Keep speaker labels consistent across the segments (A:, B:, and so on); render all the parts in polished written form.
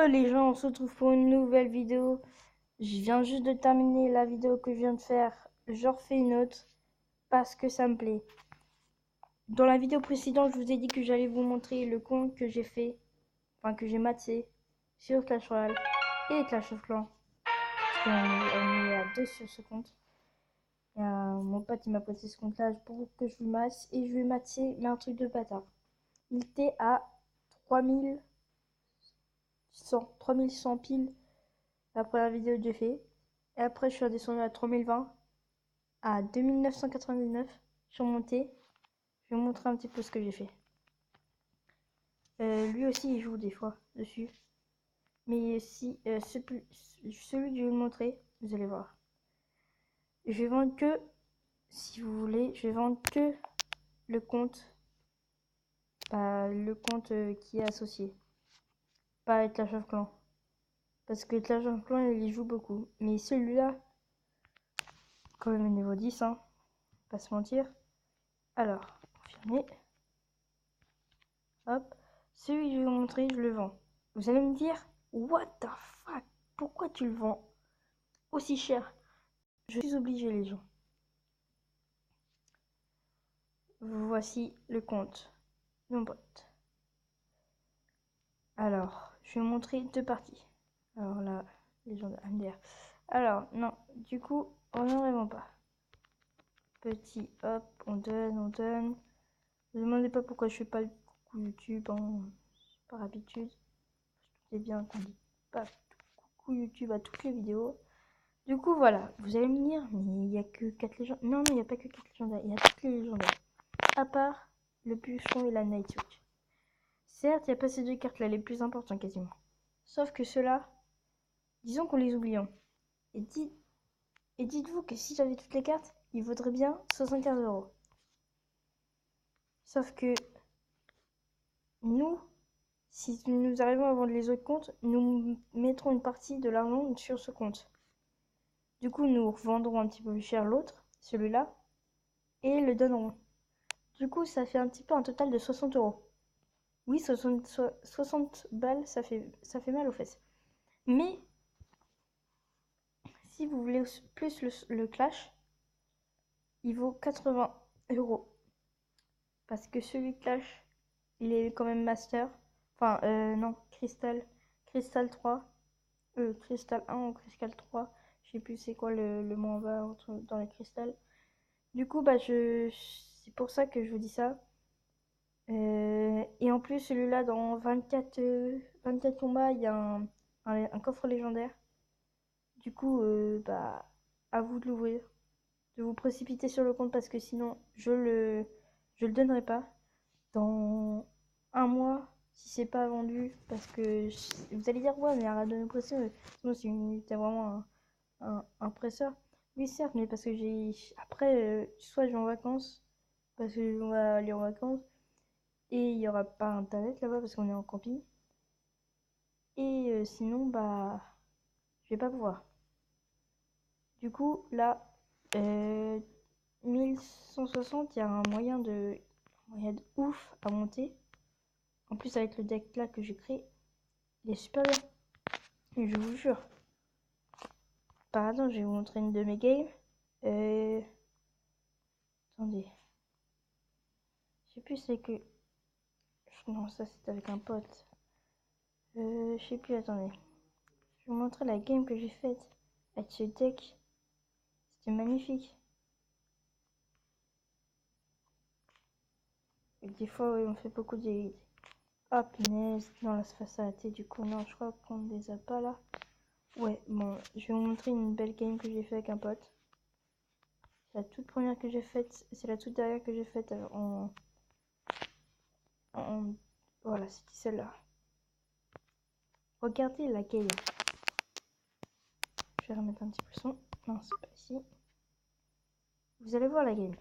A: Les gens, on se retrouve pour une nouvelle vidéo. Je viens juste de terminer la vidéo que je viens de faire. Je refais une autre parce que ça me plaît. Dans la vidéo précédente, je vous ai dit que j'allais vous montrer le compte que j'ai fait, enfin que j'ai maté sur Clash Royale et Clash of Clans. Parce qu'on est à deux sur ce compte. Mon pote il m'a prêté ce compte-là pour que je le mate et je vais mater, mais un truc de bâtard. Il était à 3100 piles la première vidéo que j'ai fait. Et après, je suis redescendu à 3020, à 2999. Je suis remonté. Je vais vous montrer un petit peu ce que j'ai fait. Lui aussi, il joue des fois dessus. Mais si celui que je vais vous montrer, vous allez voir. Je vais vendre que, si vous voulez, je vais vendre que le compte, qui est associé. Pas avec Clash of Clans. Parce que Clash of Clans, il y joue beaucoup. Mais celui-là, quand même niveau 10, hein. Pas se mentir. Alors, confirmer. Hop. Celui que je vais vous montrer, je le vends. Vous allez me dire, what the fuck? Pourquoi tu le vends aussi cher? Je suis obligé, les gens. Voici le compte de mon pote. Alors, je vais vous montrer deux parties. Alors là, les gens de MDR. Alors, non, du coup, on n'en vraiment pas. Petit, hop, on donne. Ne me demandez pas pourquoi je fais pas le coucou YouTube, hein, par habitude. C'est bien qu'on dit pas coucou YouTube à toutes les vidéos. Du coup, voilà, vous allez me dire, mais il n'y a que 4 légendaires. Non, il n'y a pas que 4 légendaires, il y a toutes les légendaires. À part le bûcheron et la Night Switch. Certes, il n'y a pas ces deux cartes-là les plus importantes quasiment. Sauf que ceux-là, disons qu'on les oublie. Et dites-vous que si j'avais toutes les cartes, il vaudrait bien 75 euros. Sauf que nous, si nous arrivons à vendre les autres comptes, nous mettrons une partie de l'argent sur ce compte. Du coup, nous revendrons un petit peu plus cher l'autre, celui-là, et le donnerons. Du coup, ça fait un petit peu un total de 60 euros. Oui, 60 balles, ça fait mal aux fesses. Mais, si vous voulez plus le clash, il vaut 80 euros. Parce que celui clash, il est quand même master. Enfin, non, Crystal 3. Cristal 1 ou Cristal 3. Je sais plus c'est quoi le mot en bas dans les cristals. Du coup, bah, c'est pour ça que je vous dis ça. Et en plus, celui-là, dans 24 combats, il y a un coffre légendaire. Du coup, bah, à vous de l'ouvrir. De vous précipiter sur le compte parce que sinon, je le donnerai pas. Dans un mois, si c'est pas vendu, parce que vous allez dire, ouais, mais arrête de nous presser. Sinon, t'as vraiment un presseur. Oui, certes, mais parce que après, soit je vais en vacances, parce qu'on va aller en vacances. Et il n'y aura pas internet là-bas parce qu'on est en camping. Et sinon, bah, je vais pas pouvoir. Du coup, là, 1160, il y a un moyen de ouf à monter. En plus, avec le deck là que j'ai créé, il est super bien. Et je vous jure. Par exemple, je vais vous montrer une de mes games. Attendez. Je sais plus, c'est que. Non, ça c'est avec un pote. Je sais plus, attendez. Je vais vous montrer la game que j'ai faite avec ce deck. C'était magnifique. Et des fois, oui, on fait beaucoup de... Ah, punaise, non, là, c'est face à la tête, du coup, non, je crois qu'on ne les a pas, là. Ouais, bon, je vais vous montrer une belle game que j'ai fait avec un pote. C'est la toute première que j'ai faite, c'est la toute dernière que j'ai faite Voilà, c'était celle-là. Regardez la game. Je vais remettre un petit peu le son. Non, c'est pas ici. Vous allez voir la game.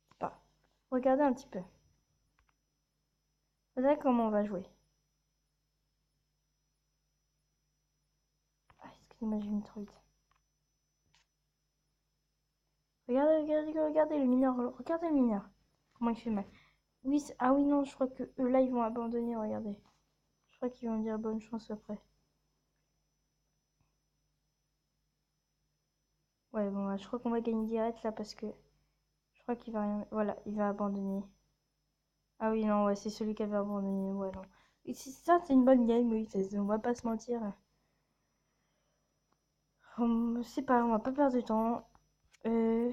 A: C'est pas. Regardez un petit peu. Regardez comment on va jouer. Ah, excusez-moi, j'ai mis trop vite. Regardez le mineur. Regardez le mineur. Comment il fait mal. Oui, ah oui, non, je crois que eux là, ils vont abandonner, regardez. Je crois qu'ils vont dire bonne chance après. Ouais, bon, je crois qu'on va gagner direct là parce que je crois qu'il va rien. Voilà, il va abandonner. Ah oui, non, ouais, c'est celui qui avait abandonné. Ouais, non. Et ça, c'est une bonne game, oui, on va pas se mentir. C'est pas, on va pas perdre de temps. Euh,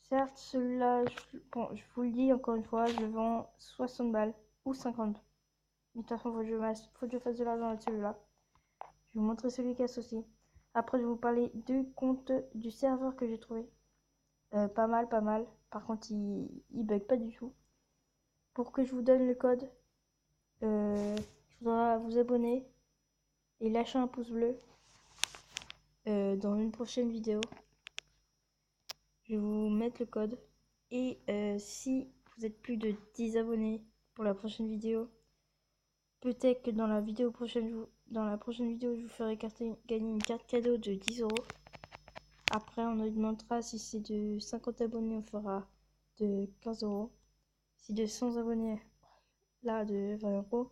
A: certes, celui-là, bon, je vous le dis encore une fois, je le vends 60 balles ou 50. Mais de toute façon, faut que je fasse de l'argent avec celui-là. Je vais vous montrer celui qui est associé. Après, je vais vous parler du compte du serveur que j'ai trouvé. Pas mal, pas mal. Par contre, il bug pas du tout. Pour que je vous donne le code, il faudra vous abonner et lâcher un pouce bleu dans une prochaine vidéo. Je vais vous mettre le code. Et si vous êtes plus de 10 abonnés pour la prochaine vidéo, peut-être que dans la prochaine vidéo, je vous ferai gagner une carte cadeau de 10 euros. Après, on augmentera. Si c'est de 50 abonnés, on fera de 15 euros. Si de 100 abonnés, là, de 20 euros.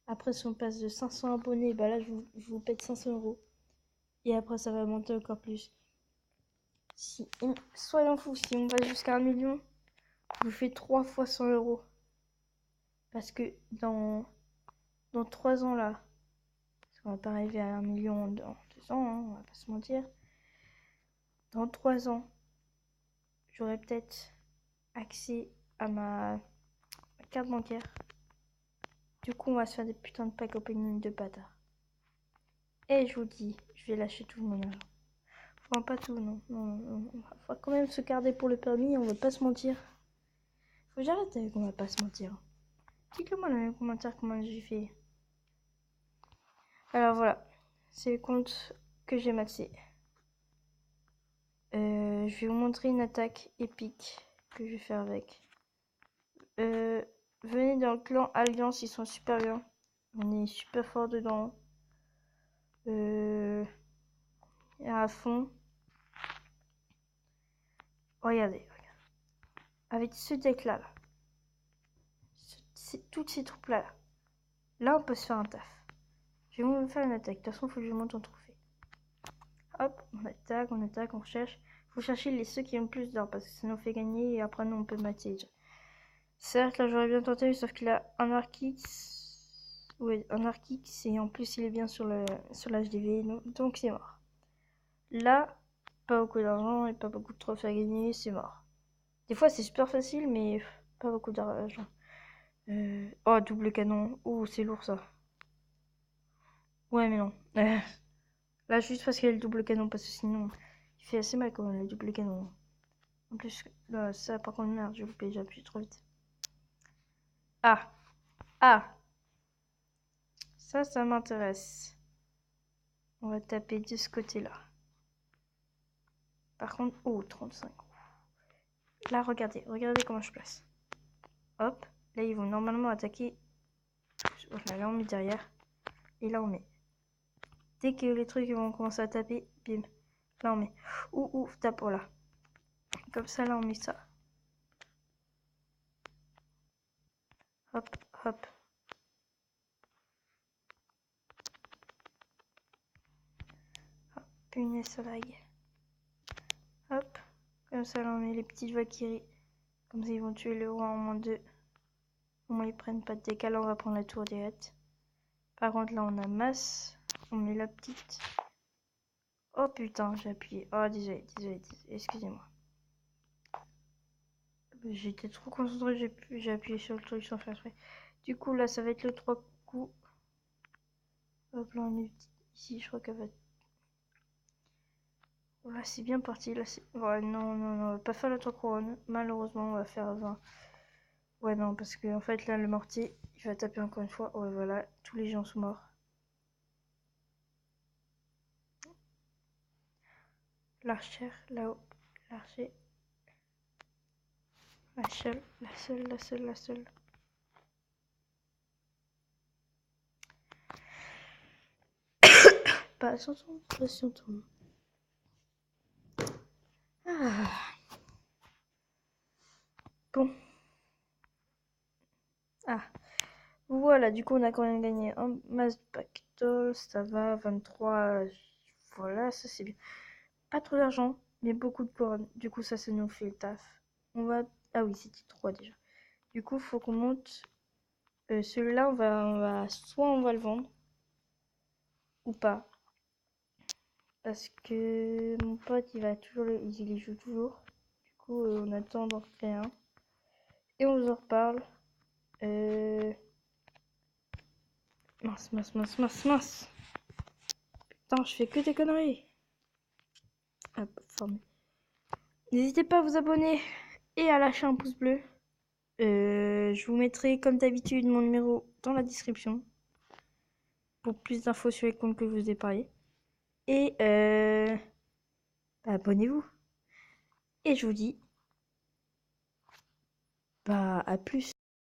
A: Après, si on passe de 500 abonnés, bah là, je vous pète 500 euros. Et après, ça va monter encore plus. Soyons fous, si on va jusqu'à 1 million, je vous fais 3 fois 100 euros. Parce que dans 3 ans, là, parce qu'on va pas arriver à 1 million dans 2 ans, hein, on va pas se mentir. Dans 3 ans, j'aurai peut-être accès à ma carte bancaire. Du coup, on va se faire des putains de pack opening de bâtard. Et je vous dis, je vais lâcher tout mon argent. Enfin, pas tout, non. Non. Faut quand même se garder pour le permis, on va pas se mentir. Faut que j'arrête avec on va pas se mentir. Dites-le moi dans les commentaires comment j'ai fait. Alors voilà, c'est le compte que j'ai maxé. Je vais vous montrer une attaque épique que je vais faire avec. Venez dans le clan Alliance, ils sont super bien. On est super fort dedans. À fond. Regardez. Avec ce deck là. Toutes ces troupes là. Là, on peut se faire un taf. Je vais vous faire une attaque. De toute façon, il faut que je monte en trophée. Hop, on attaque, on recherche. Faut chercher ceux qui ont plus d'or parce que ça nous fait gagner et après nous on peut mater. Certes, là j'aurais bien tenté, sauf qu'il a un Archix. Oui, un Archix et en plus il est bien sur l'HDV, donc c'est mort. Là, pas beaucoup d'argent et pas beaucoup de trophées à gagner, c'est mort. Des fois c'est super facile, mais pas beaucoup d'argent. Oh, double canon. Oh, c'est lourd ça. Ouais, mais non. Là, juste parce qu'il y a le double canon, parce que sinon, il fait assez mal quand même le double canon. En plus, là, ça, par contre, merde, j'ai loupé, j'ai appuyé trop vite. Ah! Ah! Ça m'intéresse. On va taper de ce côté-là. Par contre, oh, 35. Là, regardez comment je place. Hop, là, ils vont normalement attaquer. Voilà, là, on met derrière. Et là, on met. Dès que les trucs vont commencer à taper, bim. Là, on met. Ouh, tape, voilà. Comme ça, là, on met ça. Hop, hop. Hop, punaise, ça lag. Hop. Comme ça, là, on met les petites Valkyries. Comme ça, ils vont tuer le roi en moins 2. Au moins, ils prennent pas de dégâts. Là, on va prendre la tour directe. Par contre, là, on a masse. On met la petite. Oh putain, j'ai appuyé. Oh, désolé. Excusez-moi. J'étais trop concentré, j'ai appuyé sur le truc sans faire exprès. Du coup, là, ça va être le 3 coups. Hop, là, on est ici, je crois qu'elle va... Là, c'est bien parti. Là, c'est... Ouais, non, on va pas faire le 3 couronnes. Malheureusement, on va faire 20. Ouais, non, parce que en fait, là, le mortier, il va taper encore une fois. Ouais, voilà, tous les gens sont morts. L'archère, là-haut. L'archer. La seule. Patience, patience. Ah. Bon. Ah, voilà, du coup, on a quand même gagné un mass pactole, ça va, 23. Voilà, ça c'est bien. Pas trop d'argent, mais beaucoup de couronnes. Du coup, ça nous fait le taf. On va. Ah oui, c'était 3 déjà. Du coup, faut qu'on monte. Celui-là, soit on va le vendre, ou pas. Parce que mon pote, il y joue toujours. Du coup, on attend d'en recréer un. Et on vous en reparle. Euh... Mince. Putain, je fais que des conneries. Hop, formé. N'hésitez pas à vous abonner et à lâcher un pouce bleu. Je vous mettrai comme d'habitude mon numéro dans la description pour plus d'infos sur les comptes que je vous ai parlé. Et abonnez-vous. Et je vous dis à plus.